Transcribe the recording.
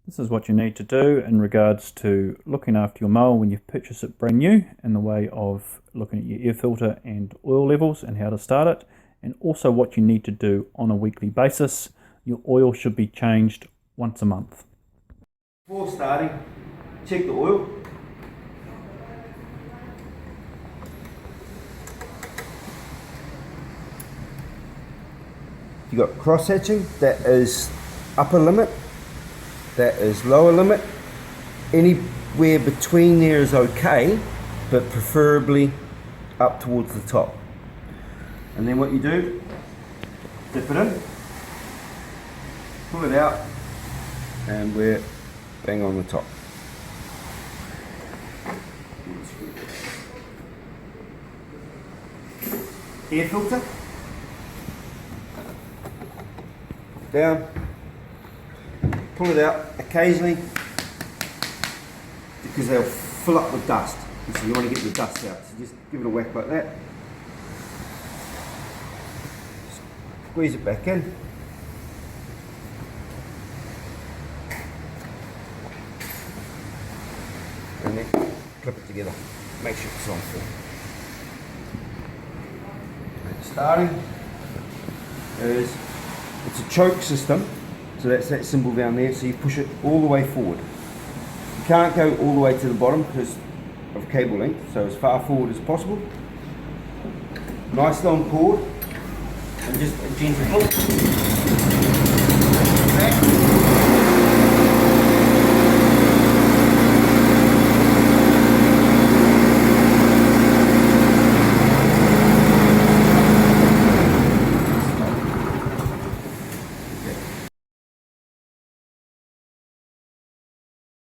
This is what you need to do in regards to looking after your mower when you purchase it brand new, in the way of looking at your air filter and oil levels and how to start it, and also what you need to do on a weekly basis. Your oil should be changed once a month. Before starting, check the oil. You got cross hatching, that is upper limit, that is lower limit. Anywhere between there is okay, but preferably up towards the top. And then what you do, dip it in, pull it out, and we're bang on the top. Air filter, down, pull it out occasionally because they'll fill up with dust. So you want to get the dust out. So just give it a whack like that. Squeeze it back in. And then clip it together. Make sure it's on full. Starting is, it's a choke system, so that's that symbol down there, so you push it all the way forward. You can't go all the way to the bottom because of cable length, so as far forward as possible. Nice long cord, and just a gentle pull. Back.